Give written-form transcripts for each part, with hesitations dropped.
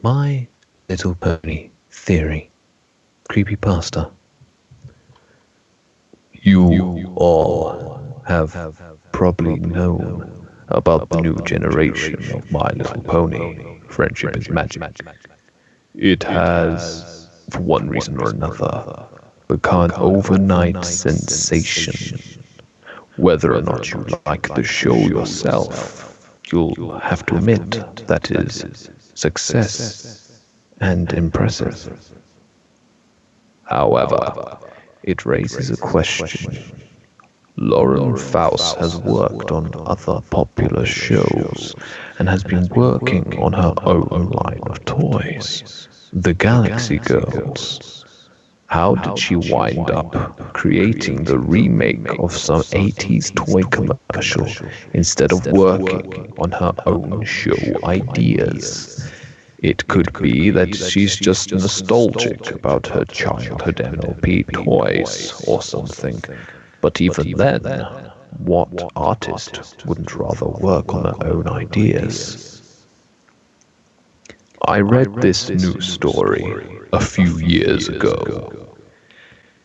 My Little Pony Theory Creepypasta. You all have probably known about the new generation of My Little Pony, Friendship is Magic. It has, for one reason or another, become an overnight sensation. Whether or not you like the show yourself, you'll have to admit that is success and impressive. However, it raises a question. Lauren Faust has worked on other popular shows and has been working on her own line of toys, the Galaxy Girls. How did she wind up creating the remake of some 80s toy commercial instead of working on her own show ideas? It could be that she's just nostalgic about her childhood MLP toys or something. But even then, what artist wouldn't rather work on her own ideas? I read this news story a few years ago.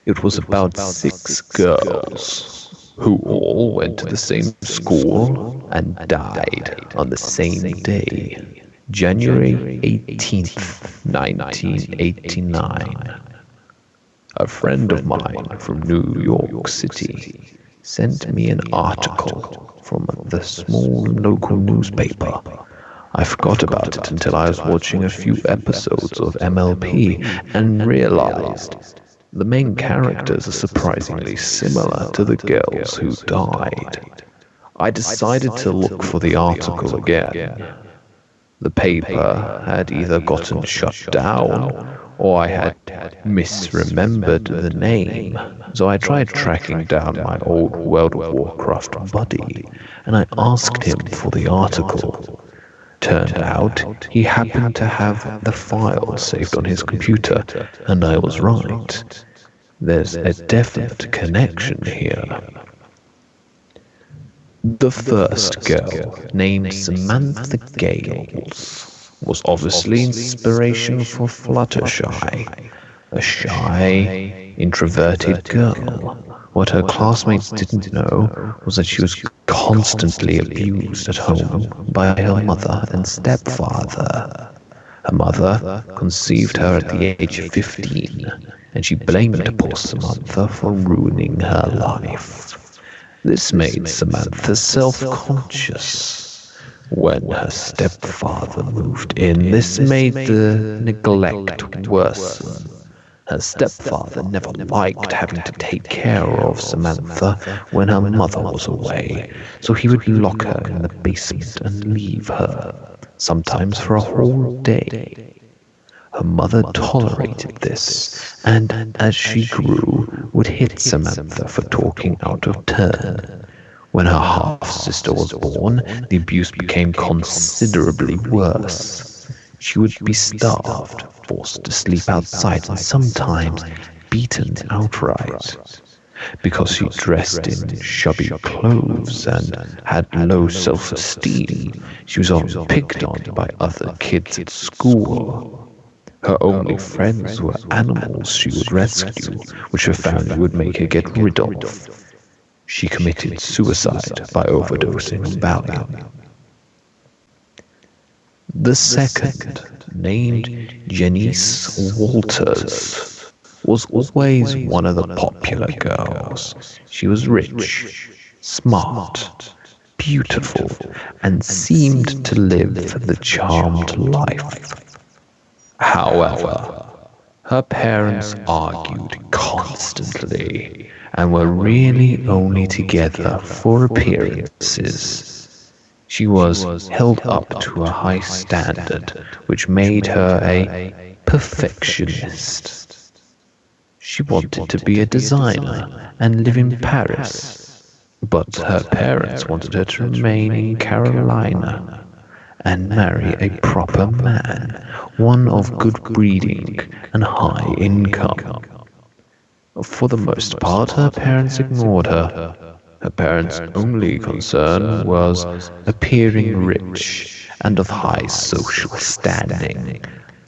It was about 6 girls who all went to the same school and died on the same day, January 18th, 1989. A friend of mine from New York City sent me an article from the small local newspaper. I forgot about it until I was watching a few episodes of MLP and realized the main characters are surprisingly similar to the girls who died. I decided to look for the article again. The paper had either gotten shut down or I had misremembered the name, so I tried tracking down my old World of Warcraft buddy, and I asked him for the article. Turned out he happened to have the file saved on his computer, and I was right. There's a definite connection here. The first girl, named Samantha Gales, was obviously inspiration for Fluttershy, a shy, introverted girl. What her classmates didn't know was that she was constantly abused at home by her mother and stepfather. Her mother conceived her at the age of 15, and she blamed poor Samantha for ruining her life. This made Samantha self-conscious. When her stepfather moved in, this made the neglect worsen. Her stepfather never liked having to take care of Samantha when her mother was away, so he would lock her in the basement and leave her, sometimes for a whole day. Her mother tolerated this, and as she grew, would hit Samantha for talking out of turn. When her half-sister was born, the abuse became considerably worse. She would be starved, forced to sleep outside, and sometimes beaten outright. Because she dressed in shabby clothes and had low self-esteem, she was often picked on by other kids at school. Her only friends were animals she would rescue, which her family would make her get rid of. She committed suicide by overdosing on Valium. The second, named Janice Walters, was always one of the popular girls. She was rich, smart, beautiful, and seemed to live the charmed life. However, her parents argued constantly and were really only together for appearances. She was held up to a high standard, which made her a perfectionist. She wanted to be a designer and live in Paris, but her parents wanted her to remain in Carolina and marry a proper man, one of good breeding and high income. For the most part, her parents ignored her. Her parents' only concern was appearing rich and of high social standing,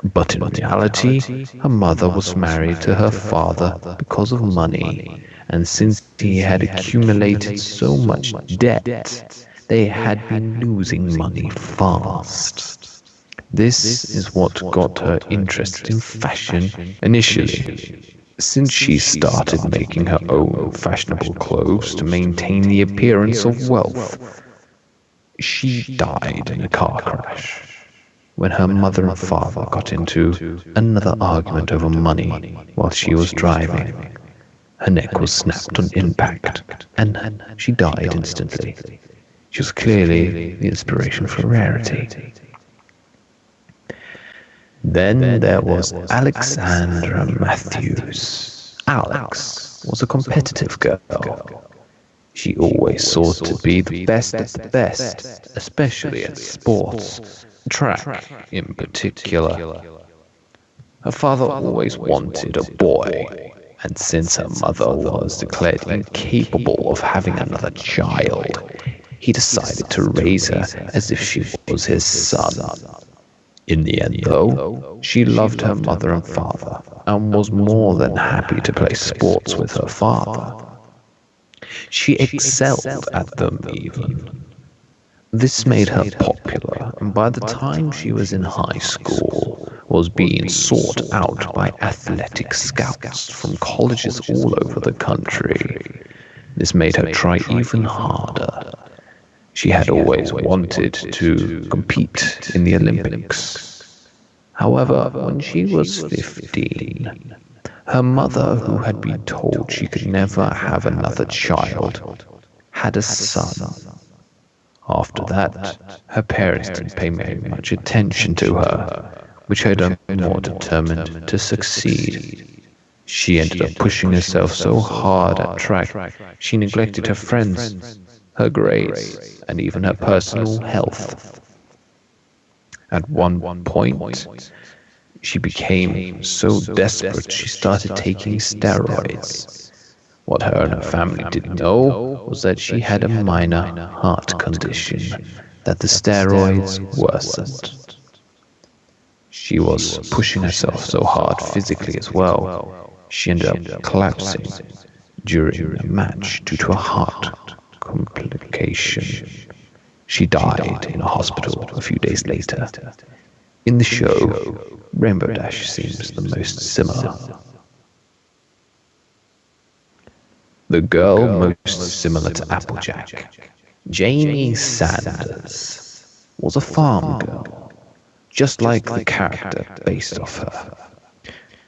But in reality, her mother was married to her father because of money, and since he had accumulated so much debt, they had been losing money fast. This is what got her interested in fashion initially, since she started making her own fashionable clothes to maintain the appearance of wealth. She died in a car crash when her mother and father got into another argument over money while she was driving. Her neck was snapped on impact, and she died instantly. She was clearly the inspiration for Rarity. Then there was Alexandra Matthews. Alex was a competitive girl. She always sought to be the best of the best, especially at sports, track in particular. Her father always wanted a boy, and since her mother was declared incapable of having another child, he decided to raise her as if she was his son. In the end, though, she loved her mother and father, and was more than happy to play sports with her father. She excelled at them even. This made her popular, and by the time she was in high school, was being sought out by athletic scouts from colleges all over the country. This made her try even harder. She had always wanted to compete in the Olympics. However, when she was 15, her mother, who had been told she could never have another child, had a son. After that, her parents didn't pay very much attention to her, which made her more determined to succeed. She ended up pushing herself so hard at track, she neglected her friends, her grades, and even her personal health. At one point, she became so desperate she started taking steroids. What her and her family didn't know was that she had a minor heart condition that the steroids worsened. She was pushing herself so hard physically as well, she ended up collapsing during a match due to a heart complication. She died in a hospital a few days later. In the show, Rainbow Dash seems the most similar. The girl most similar to Applejack, Jamie Sanders, was a farm girl, just like the character based off her.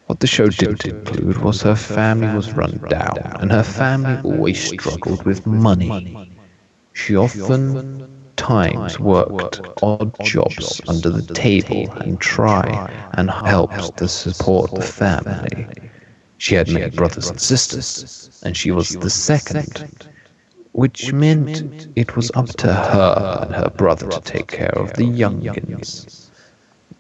What the show didn't include was her family was run down, and her family always struggled with money. She often times worked odd jobs under the table and try and helped to support the family. She had many brothers and sisters, and she was the second, which meant it was up to her and her brother to take care of the youngins.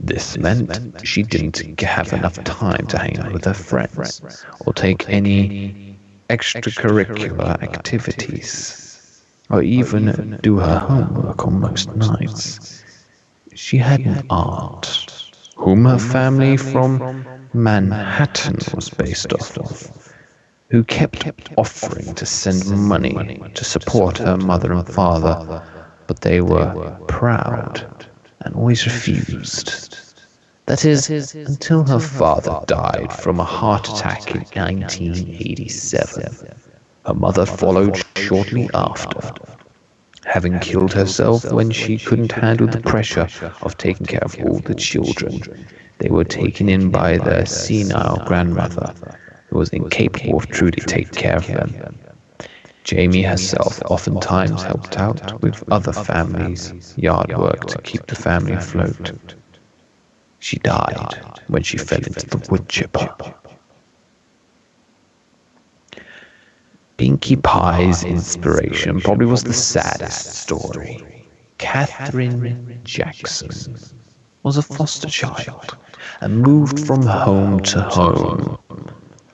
This meant she didn't have enough time to hang out with her friends or take any extracurricular activities, or even do her homework on most nights. She had an aunt, whom her family from Manhattan was based off of, who kept offering to send money to support her mother and father, but they were proud and always refused. That is, until her father died from a heart attack in 1987. Her mother followed shortly after, having killed herself when she couldn't handle the pressure of taking care of all the children. They were taken in by their senile grandmother, who was incapable of truly taking care of them. Jamie herself oftentimes helped out with other families' yard work to keep the family afloat. She died when she fell into the wood chipper. Pinkie Pie's inspiration probably was the saddest story. Katherine Jackson was a foster child and moved from home to home.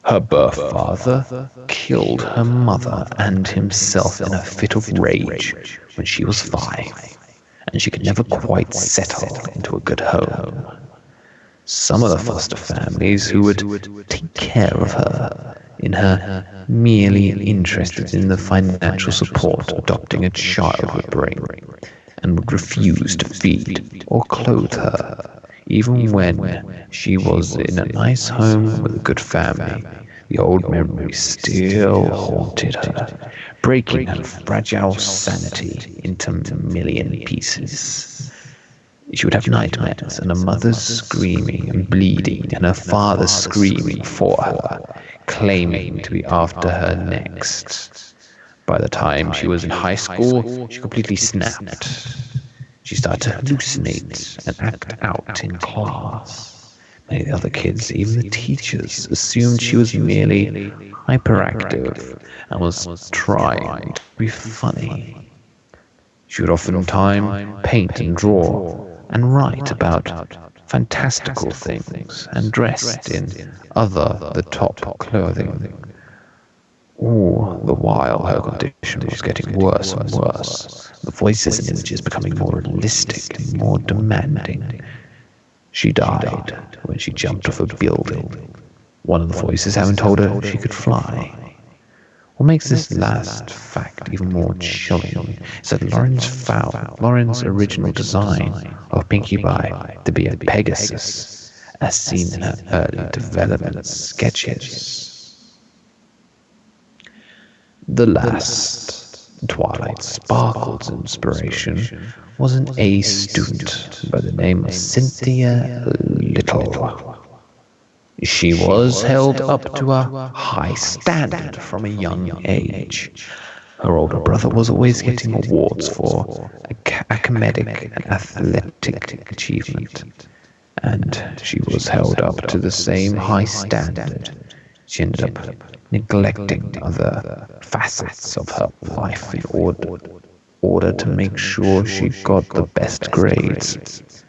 Her birth father killed her mother and himself in a fit of rage when she was 5, and she could never quite settle into a good home. Some of the foster families who would take care of her in her merely interested in the financial support adopting a child would bring, and would refuse to feed or clothe her, even when she was in a nice home with a good family. The old memories still haunted her, breaking her fragile sanity into a million pieces. She would have nightmares, and her mother's screaming and bleeding, and her father screaming for her, claiming to be after her next. By the time she was in high school, she completely snapped. She started to hallucinate and act out in class. Many of the other kids, even the teachers, assumed she was merely hyperactive and was trying to be funny. She would oftentimes paint and draw and write about fantastical things and dressed in over-the-top clothing. All the while her condition was getting worse and worse, the voices and images becoming more realistic and more demanding. She died when she jumped off a building, one of the voices having told her she could fly. What makes this last fact even more chilling is that Lauren's original design of Pinkie Pie to be a Pegasus, as seen in her early development sketches. The last Twilight Sparkle's inspiration was an A student by the name of Cynthia Little. She was held up to a high standard from a young age. Her older brother was always getting awards for academic and athletic achievement, and she was held up to the same high standard. She ended up neglecting other facets of her life in order to make sure she got the best grades.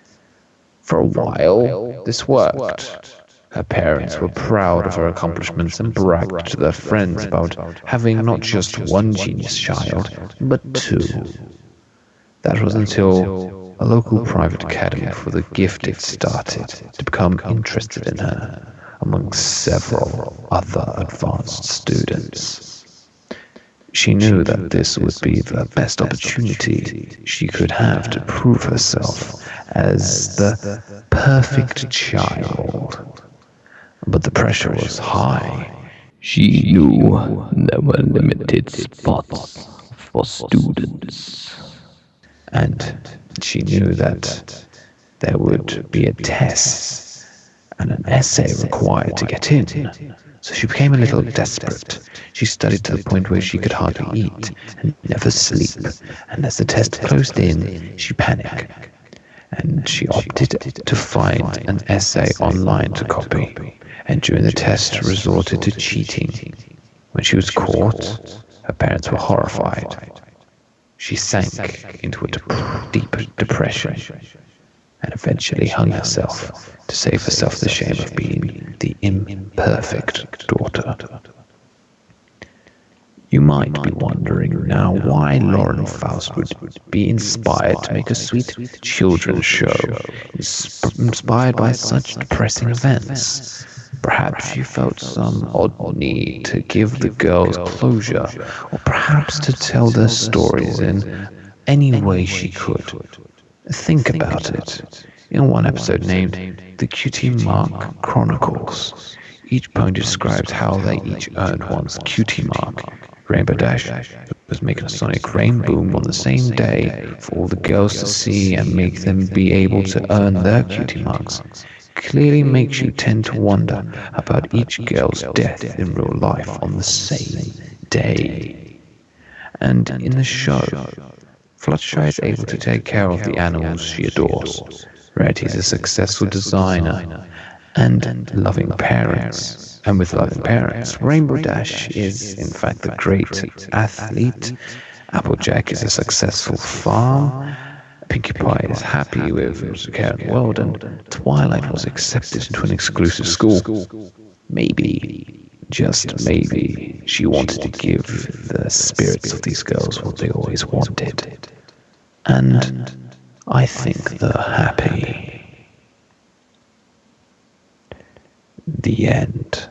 For a while, this worked. Her parents were proud of her accomplishments and bragged to their friends about having not just one genius child, but two. That was until a local private academy for the gifted started to become interested in her, among several other advanced students. She knew that this would be the best opportunity she could have to prove herself as the perfect child. But the pressure was high. She knew there were limited spots for students. And she knew that there would be a test and an essay required to get in. So she became a little desperate. She studied to the point where she could hardly eat and never sleep. And as the test closed in, she panicked. And she opted to find an essay online to copy. And during the test resorted to cheating. When she was caught, her parents were horrified. She sank into a deep depression and eventually hung herself to save herself the shame of being the imperfect daughter. You might be wondering now why Lauren Faust would be inspired to make a sweet children's show inspired by such depressing events. Perhaps she felt some odd need to give the girls closure, or perhaps to tell their stories in any way she could. Think about it. In one episode named The Cutie Mark Chronicles, each poem describes how they each earned one's cutie mark. Rainbow Dash was making a sonic rain boom on the same day for all the girls to see and make them be able to earn their cutie marks. Clearly makes you tend to wonder about each girl's death in real life on the same day. And in the show, Fluttershy is able to take care of the animals she adores. Rarity is a successful designer and loving parents. And with loving parents, Rainbow Dash is in fact a great athlete. Applejack is a successful farm. Pinkie Pie is happy with his current world, and Twilight was accepted into an exclusive school. Maybe, just maybe, she wanted to give the spirits of these girls what they always wanted. And I think they're happy. The end.